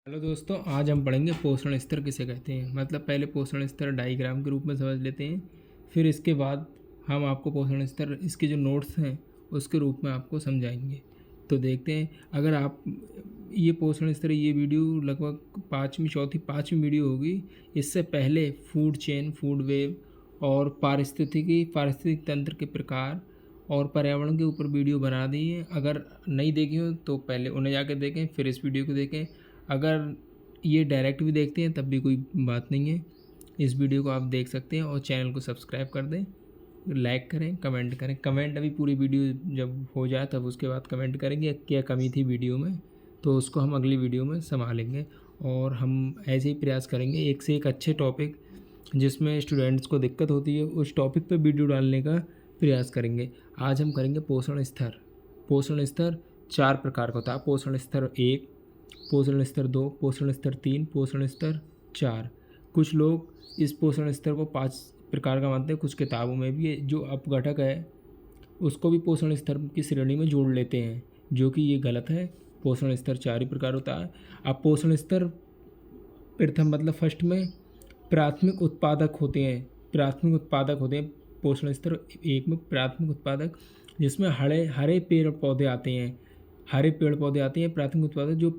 Hello दोस्तों, आज हम पढ़ेंगे पोषण स्तर किसे कहते हैं। मतलब पहले पोषण स्तर डायग्राम के रूप में समझ लेते हैं, फिर इसके बाद हम आपको पोषण स्तर इसके जो नोट्स हैं उसके रूप में आपको समझाएंगे। तो देखते हैं, अगर आप ये पोषण स्तर ये वीडियो लगभग पाँचवीं वीडियो होगी। इससे पहले फूड चेन, फूड वेव और पारिस्थितिक तंत्र के प्रकार और पर्यावरण के ऊपर वीडियो बना दी है। अगर नहीं देखी हो तो पहले उन्हें जाकर देखें, फिर इस वीडियो को देखें। अगर ये डायरेक्ट भी देखते हैं तब भी कोई बात नहीं है, इस वीडियो को आप देख सकते हैं। और चैनल को सब्सक्राइब कर दें, लाइक करें, कमेंट करें। कमेंट अभी पूरी वीडियो जब हो जाए तब उसके बाद कमेंट करेंगे क्या कमी थी वीडियो में, तो उसको हम अगली वीडियो में संभालेंगे। और हम ऐसे ही प्रयास करेंगे एक से एक अच्छे टॉपिक जिसमें स्टूडेंट्स को दिक्कत होती है उस टॉपिक पे वीडियो डालने का प्रयास करेंगे। आज हम करेंगे पोषण स्तर। पोषण स्तर 4 प्रकार का होता है। पोषण स्तर 1, पोषण स्तर 2, पोषण स्तर 3, पोषण स्तर 4। कुछ लोग इस पोषण स्तर को 5 प्रकार का मानते हैं। कुछ किताबों में भी जो अपघटक है उसको भी पोषण स्तर की श्रेणी में जोड़ लेते हैं, जो कि ये गलत है। पोषण स्तर 4 ही प्रकार होता है। अब पोषण स्तर प्रथम मतलब फर्स्ट में प्राथमिक उत्पादक होते हैं। पोषण स्तर 1 में प्राथमिक उत्पादक, जिसमें हरे पेड़ पौधे आते हैं। प्राथमिक उत्पादक जो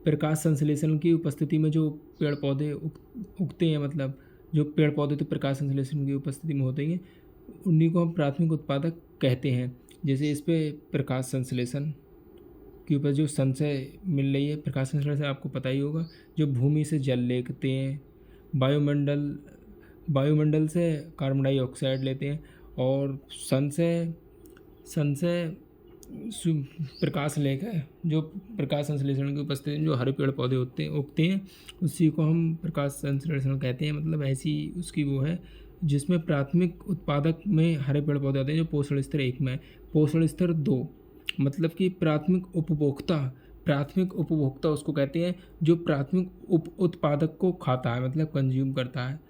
प्रकाश संश्लेषण की उपस्थिति में जो पेड़ पौधे उगते हैं, मतलब जो पेड़ पौधे तो प्रकाश संश्लेषण की उपस्थिति में होते हैं, उन्हीं को हम प्राथमिक उत्पादक कहते हैं। जैसे इस पे प्रकाश संश्लेषण के ऊपर जो सन से मिल रही है, प्रकाश संश्लेषण आपको पता ही होगा, जो भूमि से जल लेते हैं, वायुमंडल से कार्बन डाइऑक्साइड लेते हैं, और सन से प्रकाश लेकर जो प्रकाश संश्लेषण की उपस्थिति में जो हरे पेड़ पौधे उगते हैं उसी को हम प्रकाश संश्लेषण कहते हैं। मतलब ऐसी उसकी वो है जिसमें प्राथमिक उत्पादक में हरे पेड़ पौधे आते हैं, जो पोषण स्तर 1 में है। पोषण स्तर 2 मतलब कि प्राथमिक उपभोक्ता उसको कहते हैं जो प्राथमिक उत्पादक को खाता है, मतलब कंज्यूम करता है,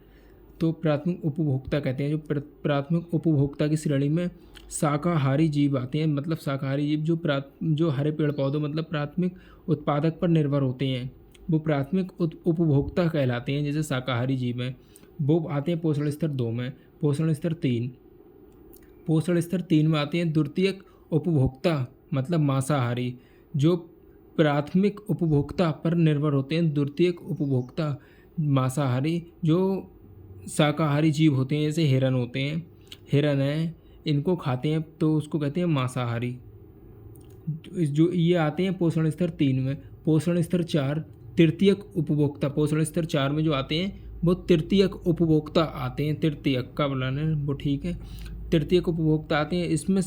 तो प्राथमिक उपभोक्ता कहते हैं। जो प्राथमिक उपभोक्ता की श्रेणी में शाकाहारी जीव आते हैं। मतलब शाकाहारी जीव जो हरे पेड़ पौधों मतलब प्राथमिक उत्पादक पर निर्भर होते हैं, वो प्राथमिक उपभोक्ता कहलाते हैं। जैसे शाकाहारी जीव हैं, वो आते हैं पोषण स्तर 2 में। पोषण स्तर 3 में आते हैं द्वितीयक उपभोक्ता, मतलब मांसाहारी, जो प्राथमिक उपभोक्ता पर निर्भर होते हैं। द्वितीयक उपभोक्ता मांसाहारी जो शाकाहारी जीव होते हैं, जैसे हिरन है, इनको खाते हैं तो उसको कहते हैं मांसाहारी। जो ये आते हैं पोषण स्तर 3 में। पोषण स्तर 4 तृतीयक उपभोक्ता। पोषण स्तर 4 में जो आते हैं वो तृतीयक उपभोक्ता आते हैं। तृतीयक का बोलाना है वो ठीक है, तृतीयक उपभोक्ता आते हैं। इसमें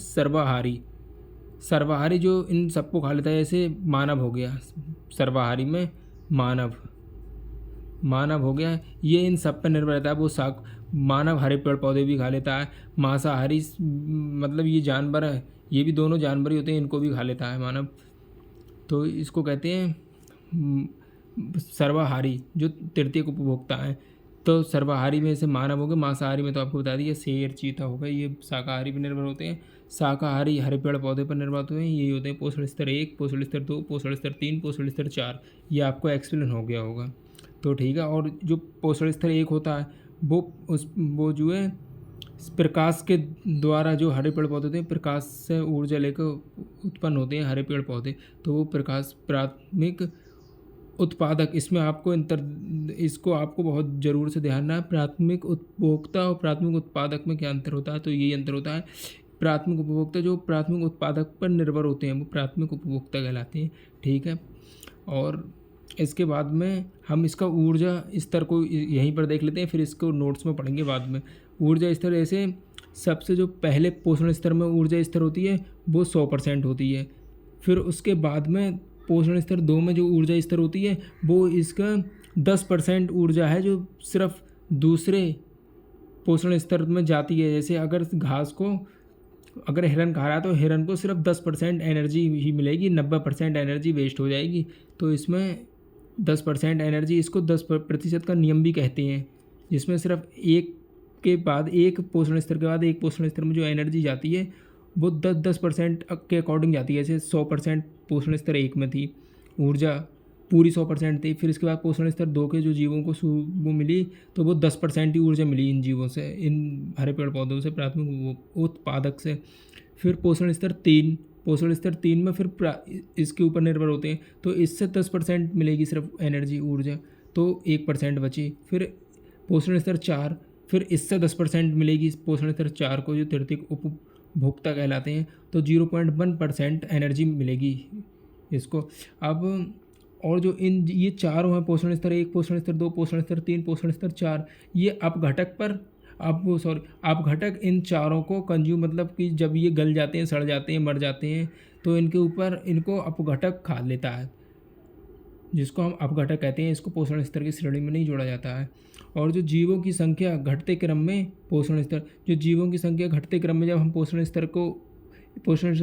सर्वाहारी जो इन सबको खा लेता है, जैसे मानव हो गया, सर्वाहारी में मानव हो गया, ये इन सब पर निर्भर रहता है। वो मानव हरे पेड़ पौधे भी खा लेता है। मांसाहारी मतलब ये जानवर है, ये भी दोनों जानवर ही होते हैं, इनको भी खा लेता है मानव, तो इसको कहते हैं सर्वाहारी, जो तृतीयक उपभोक्ता है। तो सर्वाहारी में से मानव हो गए, मांसाहारी में तो आपको बता दिया शेर, चीता हो गए, ये शाकाहारी पर निर्भर होते हैं। शाकाहारी हरे पेड़ पौधे पर निर्भर होते हैं, यही होते हैं पोषण स्तर 1, पोषण स्तर 2, पोषण स्तर 3, पोषण स्तर 4। ये आपको एक्सप्लेन हो गया होगा, तो ठीक है। और जो पोषण स्तर 1 होता है वो जो है प्रकाश के द्वारा, जो हरे पेड़ पौधे होते हैं प्रकाश से ऊर्जा लेकर उत्पन्न होते हैं हरे पेड़ पौधे, तो वो प्रकाश प्राथमिक उत्पादक। इसको आपको बहुत ज़रूर से ध्यान रखना है। प्राथमिक उपभोक्ता और प्राथमिक उत्पादक में क्या अंतर होता है, तो यही अंतर होता है। प्राथमिक उपभोक्ता जो प्राथमिक उत्पादक पर निर्भर होते हैं वो प्राथमिक उपभोक्ता कहलाते हैं, ठीक है। और इसके बाद में हम इसका ऊर्जा स्तर को यहीं पर देख लेते हैं, फिर इसको नोट्स में पढ़ेंगे बाद में। ऊर्जा स्तर ऐसे सबसे जो पहले पोषण स्तर में ऊर्जा स्तर होती है वो 100% होती है। फिर उसके बाद में पोषण स्तर 2 में जो ऊर्जा स्तर होती है वो इसका 10% ऊर्जा है, जो सिर्फ दूसरे पोषण स्तर में जाती है। जैसे अगर हिरन खा रहा है तो हिरन को सिर्फ 10% एनर्जी ही मिलेगी, 90% एनर्जी वेस्ट हो जाएगी। तो इसमें 10% एनर्जी, इसको 10% का नियम भी कहते हैं, जिसमें सिर्फ एक पोषण स्तर के बाद एक पोषण स्तर में जो एनर्जी जाती है वो 10% के अकॉर्डिंग जाती है। जैसे 100% पोषण स्तर 1 में थी ऊर्जा, पूरी 100% थी। फिर इसके बाद पोषण स्तर 2 के जो जीवों को वो मिली, तो वो 10% ही ऊर्जा मिली इन जीवों से, इन हरे पेड़ पौधों से, प्राथमिक उत्पादक से। फिर पोषण स्तर 3 में फिर इसके ऊपर निर्भर होते हैं, तो इससे 10% मिलेगी सिर्फ एनर्जी ऊर्जा, तो 1% बची। फिर पोषण स्तर 4, फिर इससे 10% मिलेगी पोषण स्तर 4 को, जो तृतीयक उपभोक्ता कहलाते हैं, तो 0.1% एनर्जी मिलेगी इसको। अब और जो ये चारों हैं, पोषण स्तर 1, पोषण स्तर 2, पोषण स्तर 3, पोषण स्तर 4, ये अपघटक इन चारों को कंज्यूम, मतलब कि जब ये गल जाते हैं, सड़ जाते हैं, मर जाते हैं, तो इनके ऊपर इनको अपघटक खा लेता है, जिसको हम अपघटक कहते हैं। इसको पोषण स्तर की श्रेणी में नहीं जोड़ा जाता है। और जो जीवों की संख्या घटते क्रम में जब हम पोषण स्तर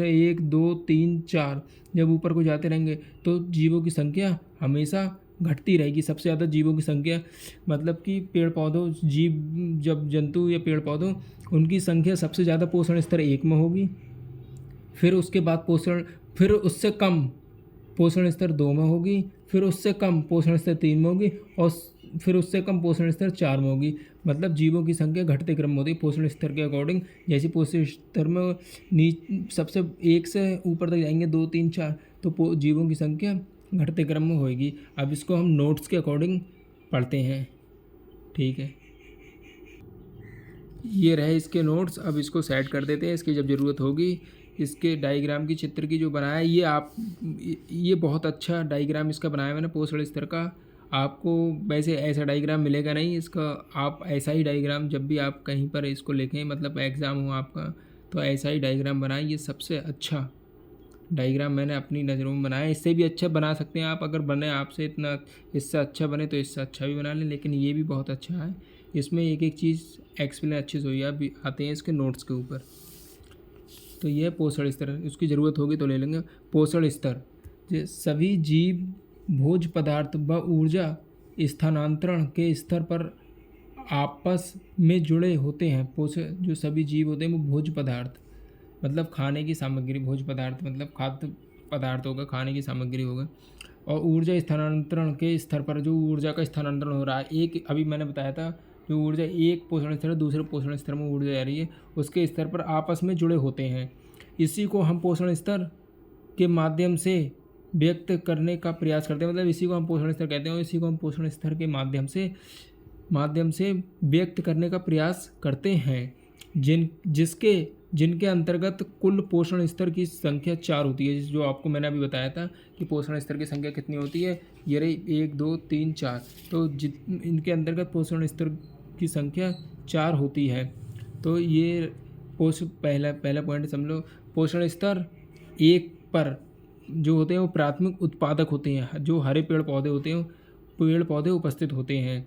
1, 2, 3, 4 जब ऊपर को जाते रहेंगे, तो जीवों की संख्या हमेशा घटती रहेगी। सबसे ज़्यादा जीवों की संख्या, मतलब कि पेड़ पौधों, जब जंतु या पेड़ पौधों, उनकी संख्या सबसे ज़्यादा पोषण स्तर 1 में होगी। फिर उसके बाद फिर उससे कम पोषण स्तर 2 में होगी, फिर उससे कम पोषण स्तर 3 में होगी, और फिर उससे कम पोषण स्तर 4 में होगी। मतलब जीवों की संख्या घटते क्रम में होती है पोषण स्तर के अकॉर्डिंग। जैसे पोषण स्तर में सबसे 1 से ऊपर तक जाएंगे, 2, 3, 4, तो जीवों की संख्या घटते क्रम में होगी। अब इसको हम नोट्स के अकॉर्डिंग पढ़ते हैं, ठीक है। ये रहे इसके नोट्स। अब इसको सेट कर देते हैं, इसकी जब ज़रूरत होगी। इसके डायग्राम की, चित्र की जो बनाया है, ये बहुत अच्छा डायग्राम इसका बनाया मैंने पोषण स्तर का। आपको वैसे ऐसा डायग्राम मिलेगा नहीं इसका। आप ऐसा ही डायग्राम जब भी आप कहीं पर इसको लिखें, मतलब एग्ज़ाम हो आपका, तो ऐसा ही डायग्राम बनाएं। ये सबसे अच्छा डायग्राम मैंने अपनी नज़रों में बनाया। इससे भी अच्छा बना सकते हैं आप, अगर बने आपसे इतना, इससे अच्छा बने तो इससे अच्छा भी बना लें, लेकिन ये भी बहुत अच्छा है। इसमें एक एक चीज़ एक्सप्लेन अच्छे से हुई है, आते हैं इसके नोट्स के ऊपर। तो यह पोषण स्तर, उसकी ज़रूरत होगी तो ले लेंगे। पोषण स्तर, सभी जीव भोज पदार्थ व ऊर्जा स्थानांतरण के स्तर पर आपस में जुड़े होते हैं। जो सभी जीव होते हैं वो भोज पदार्थ, मतलब खाने की सामग्री, भोज पदार्थ मतलब खाद्य पदार्थ होगा, खाने की सामग्री होगा। और ऊर्जा स्थानांतरण के स्तर पर, जो ऊर्जा का स्थानांतरण हो रहा है, एक अभी मैंने बताया था, जो ऊर्जा एक पोषण स्तर दूसरे पोषण स्तर में ऊर्जा जा रही है, उसके स्तर पर आपस में जुड़े होते हैं। इसी को हम पोषण स्तर के माध्यम से व्यक्त करने का प्रयास करते हैं, मतलब इसी को हम पोषण स्तर कहते हैं, और इसी को हम पोषण स्तर के माध्यम से व्यक्त करने का प्रयास करते हैं, जिनके अंतर्गत कुल पोषण स्तर की संख्या 4 होती है। जो आपको मैंने अभी बताया था कि पोषण स्तर की संख्या कितनी होती है, ये रही 1, 2, 3, 4, तो इनके अंतर्गत पोषण स्तर की संख्या 4 होती है। तो ये पहला पॉइंट समझ लो। पोषण स्तर 1 पर जो होते हैं वो प्राथमिक उत्पादक होते हैं, जो हरे पेड़ पौधे उपस्थित होते हैं।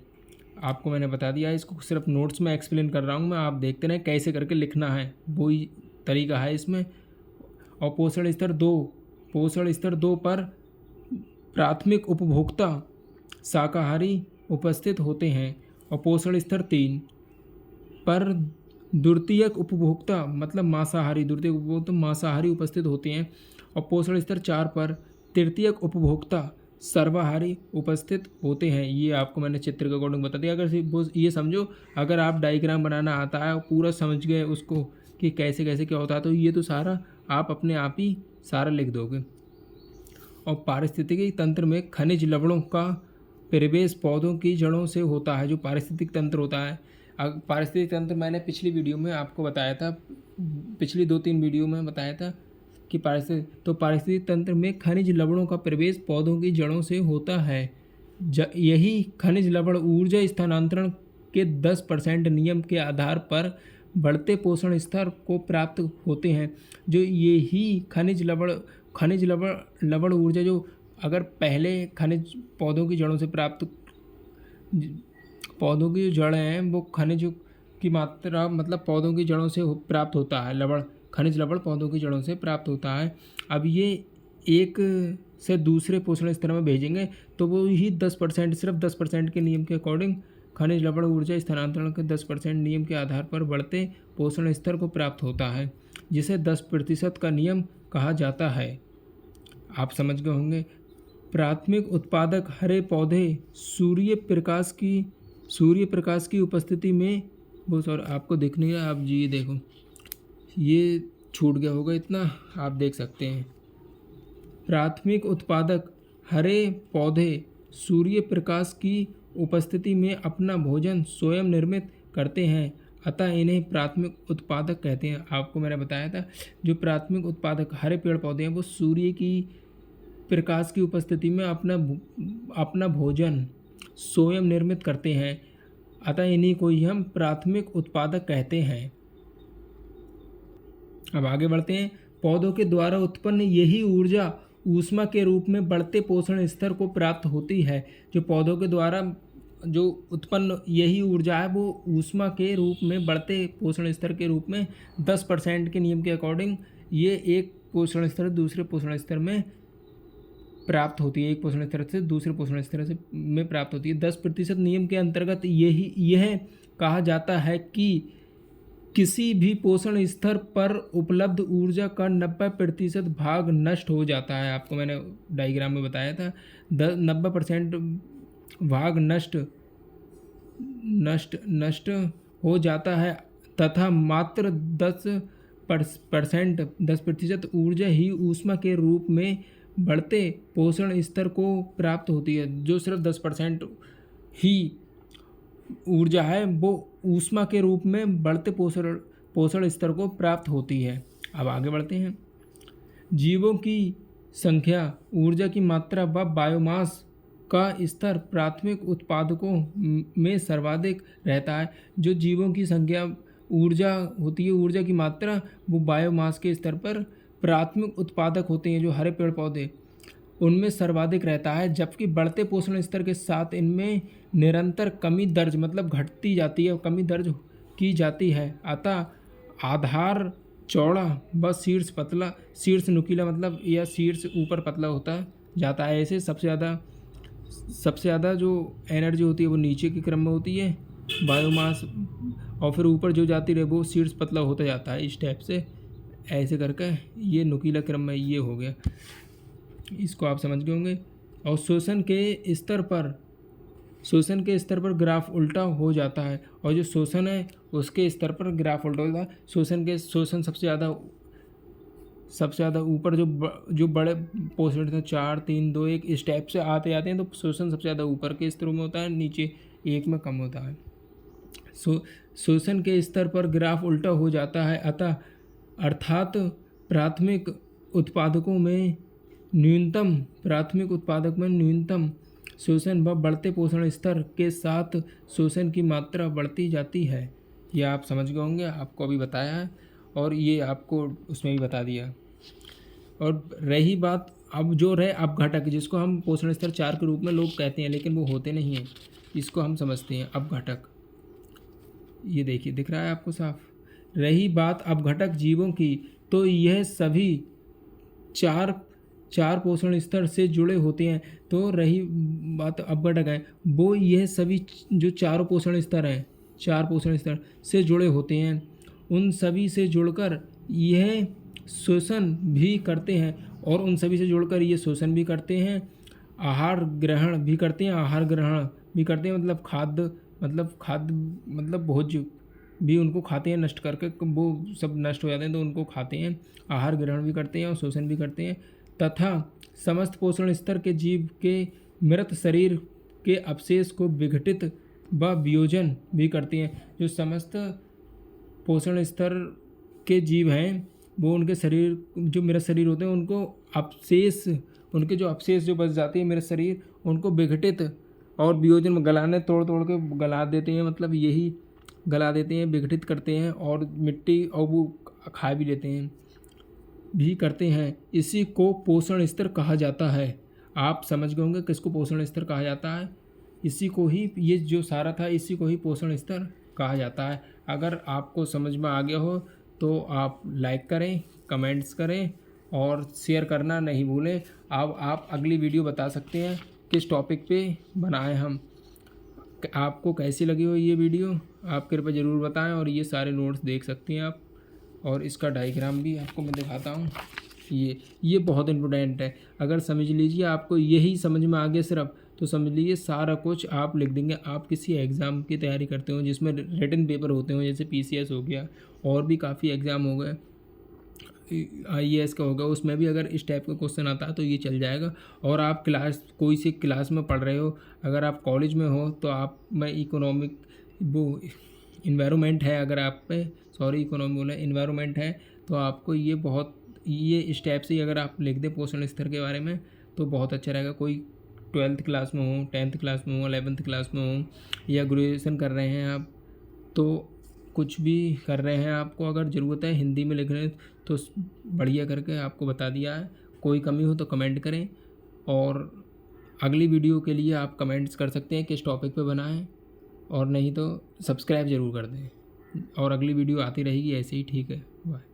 आपको मैंने बता दिया, इसको सिर्फ नोट्स में एक्सप्लेन कर रहा हूँ मैं, आप देखते रहें कैसे करके लिखना है, वही तरीका है इसमें। और पोषण स्तर 2 पर प्राथमिक उपभोक्ता शाकाहारी उपस्थित होते हैं, और पोषण स्तर 3 पर द्वितीयक उपभोक्ता मतलब मांसाहारी उपस्थित होते हैं, और पोषण स्तर 4 पर तृतीयक उपभोक्ता सर्वाहारी उपस्थित होते हैं। ये आपको मैंने चित्र के अकॉर्डिंग बता दिया। अगर ये समझो, अगर आप डायग्राम बनाना आता है और पूरा समझ गए उसको कि कैसे कैसे क्या होता है, तो ये तो सारा आप अपने आप ही सारा लिख दोगे। और पारिस्थितिकी तंत्र में खनिज लवणों का प्रवेश पौधों की जड़ों से होता है। जो पारिस्थितिक तंत्र होता है, पारिस्थितिक तंत्र मैंने पिछली वीडियो में आपको बताया था, पिछली 2-3 वीडियो में बताया था कि पारिस्थितिक तंत्र में खनिज लवणों का प्रवेश पौधों की जड़ों से होता है। यही खनिज लवण ऊर्जा स्थानांतरण के 10% नियम के आधार पर बढ़ते पोषण स्तर को प्राप्त होते हैं। जो यही खनिज लवण ऊर्जा, जो अगर पहले खनिज पौधों की जड़ों से प्राप्त, पौधों की जो जड़ हैं वो खनिज की मात्रा, मतलब पौधों की जड़ों से प्राप्त होता है। खनिज लवण पौधों की जड़ों से प्राप्त होता है। अब ये एक से दूसरे पोषण स्तर में भेजेंगे तो वो ही 10%, सिर्फ 10% के नियम के अकॉर्डिंग खनिज लवण ऊर्जा स्थानांतरण के 10% नियम के आधार पर बढ़ते पोषण स्तर को प्राप्त होता है, जिसे 10% का नियम कहा जाता है। आप समझ गए होंगे। प्राथमिक उत्पादक हरे पौधे सूर्य प्रकाश की उपस्थिति में, वो सॉरी आपको दिख नहीं रहा, आप जी ये देखो, ये छूट गया होगा इतना, आप देख सकते हैं। प्राथमिक उत्पादक हरे पौधे सूर्य प्रकाश की उपस्थिति में अपना भोजन स्वयं निर्मित करते हैं, अतः इन्हें प्राथमिक उत्पादक कहते हैं। आपको मैंने बताया था जो प्राथमिक उत्पादक हरे पेड़ पौधे हैं वो सूर्य की प्रकाश की उपस्थिति में अपना भोजन स्वयं निर्मित करते हैं, अतः इन्हीं को ही हम प्राथमिक उत्पादक कहते हैं। अब आगे बढ़ते हैं। पौधों के द्वारा उत्पन्न यही ऊर्जा ऊष्मा के रूप में बढ़ते पोषण स्तर को प्राप्त होती है। जो पौधों के द्वारा जो उत्पन्न यही ऊर्जा है वो ऊष्मा के रूप में बढ़ते पोषण स्तर के रूप में 10% के नियम के अकॉर्डिंग ये एक पोषण स्तर दूसरे पोषण स्तर में प्राप्त होती है, एक पोषण स्तर से दूसरे पोषण स्तर से में प्राप्त होती है। 10% नियम के अंतर्गत यह कहा जाता है कि किसी भी पोषण स्तर पर उपलब्ध ऊर्जा का 90% भाग नष्ट हो जाता है। आपको मैंने डायग्राम में बताया था 90% भाग नष्ट हो जाता है तथा मात्र 10% ऊर्जा ही ऊष्मा के रूप में बढ़ते पोषण स्तर को प्राप्त होती है। जो सिर्फ 10% ही ऊर्जा है वो ऊष्मा के रूप में बढ़ते पोषण स्तर को प्राप्त होती है। अब आगे बढ़ते हैं। जीवों की संख्या, ऊर्जा की मात्रा व बायोमास का स्तर प्राथमिक उत्पादकों में सर्वाधिक रहता है। जो जीवों की संख्या, ऊर्जा होती है, ऊर्जा की मात्रा, वो बायोमास के स्तर पर प्राथमिक उत्पादक होते हैं जो हरे पेड़ पौधे, उनमें सर्वाधिक रहता है। जबकि बढ़ते पोषण स्तर के साथ इनमें निरंतर कमी दर्ज मतलब घटती जाती है, कमी दर्ज की जाती है। अतः आधार चौड़ा व शीर्ष नुकीला मतलब या शीर्ष ऊपर पतला होता जाता है। ऐसे सबसे ज़्यादा जो एनर्जी होती है वो नीचे के क्रम में होती है बायोमास, और फिर ऊपर जो जाती रहे वो शीर्ष पतला होता जाता है। इस टाइप से ऐसे करके ये नुकीला क्रम में ये हो गया, इसको आप समझ गए होंगे। और शोषण के स्तर पर ग्राफ उल्टा हो जाता है, और जो शोषण है उसके स्तर पर ग्राफ उल्टा होता है। शोषण सबसे ज़्यादा ऊपर जो बड़े पोषण थे 4 3 2 1 इस टाइप से आते जाते हैं, तो शोषण सबसे ज़्यादा ऊपर के स्तरों में होता है, नीचे एक में कम होता है। शोषण के स्तर पर ग्राफ उल्टा हो जाता है, अर्थात प्राथमिक उत्पादक में न्यूनतम शोषण व बढ़ते पोषण स्तर के साथ शोषण की मात्रा बढ़ती जाती है। यह आप समझ गए होंगे, आपको अभी बताया है और ये आपको उसमें भी बता दिया। और रही बात अब जो रहे अपघटक, जिसको हम पोषण स्तर 4 के रूप में लोग कहते हैं, लेकिन वो होते नहीं हैं, इसको हम समझते हैं अपघटक। ये देखिए दिख रहा है आपको साफ। रही बात अपघटक जीवों की, तो यह सभी चार पोषण स्तर से जुड़े होते हैं। तो रही बात अपघटक है, वो यह सभी जो 4 पोषण स्तर से जुड़े होते हैं, उन सभी से जुड़कर यह शोषण भी करते हैं, और उन सभी से जुड़कर ये शोषण भी करते हैं, आहार ग्रहण भी करते हैं मतलब खाद्य मतलब भोज्य भी उनको खाते हैं, नष्ट करके वो सब नष्ट हो जाते हैं तो उनको खाते हैं, आहार ग्रहण भी करते हैं और शोषण भी करते हैं। तथा समस्त पोषण स्तर के जीव के मृत शरीर के अवशेष को विघटित व वियोजन भी करते हैं। जो समस्त पोषण स्तर के जीव हैं वो उनके शरीर जो मृत शरीर होते हैं उनको उनके जो अवशेष जो बच जाते हैं मृत शरीर, उनको विघटित और वियोजन में गलाने तोड़ के गला देते हैं, मतलब यही गला देते हैं, विघटित करते हैं और मिट्टी और वो खा भी लेते हैं भी करते हैं। इसी को पोषण स्तर कहा जाता है। आप समझ गए होंगे किसको पोषण स्तर कहा जाता है। इसी को ही, ये जो सारा था इसी को ही पोषण स्तर कहा जाता है। अगर आपको समझ में आ गया हो तो आप लाइक करें, कमेंट्स करें और शेयर करना नहीं भूलें। अब आप अगली वीडियो बता सकते हैं किस टॉपिक पे बनाएं हम। आपको कैसी लगी हो ये वीडियो आप कृपया ज़रूर बताएं, और ये सारे नोट्स देख सकते हैं आप, और इसका डायग्राम भी आपको मैं दिखाता हूँ। ये बहुत इम्पोर्टेंट है। अगर समझ लीजिए आपको यही समझ में आ गया सिर्फ, तो समझ लीजिए सारा कुछ आप लिख देंगे। आप किसी एग्ज़ाम की तैयारी करते हो जिसमें रिटन पेपर होते हो, जैसे पीसीएस हो गया और भी काफ़ी एग्ज़ाम हो गए, आईएएस का होगा, उसमें भी अगर इस टाइप का क्वेश्चन आता है तो ये चल जाएगा। और आप कोई सी क्लास में पढ़ रहे हो, अगर आप कॉलेज में हो तो आप में इकोनॉमिक वो इन्वायरमेंट है, अगर आप पे इकोनॉमी बोला इन्वायरमेंट है, तो आपको ये इस टाइप से अगर आप लिख दें पोषण स्तर के बारे में तो बहुत अच्छा रहेगा। कोई 12th क्लास में हो, 10th क्लास में हो, 11th क्लास में हो, या ग्रेजुएशन कर रहे हैं आप, तो कुछ भी कर रहे हैं, आपको अगर ज़रूरत है हिंदी में लिखने तो बढ़िया करके आपको बता दिया है। कोई कमी हो तो कमेंट करें, और अगली वीडियो के लिए आप कमेंट्स कर सकते हैं किस टॉपिक पे बनाएं, और नहीं तो सब्सक्राइब ज़रूर कर दें। और अगली वीडियो आती रहेगी ऐसे ही। ठीक है, बाय।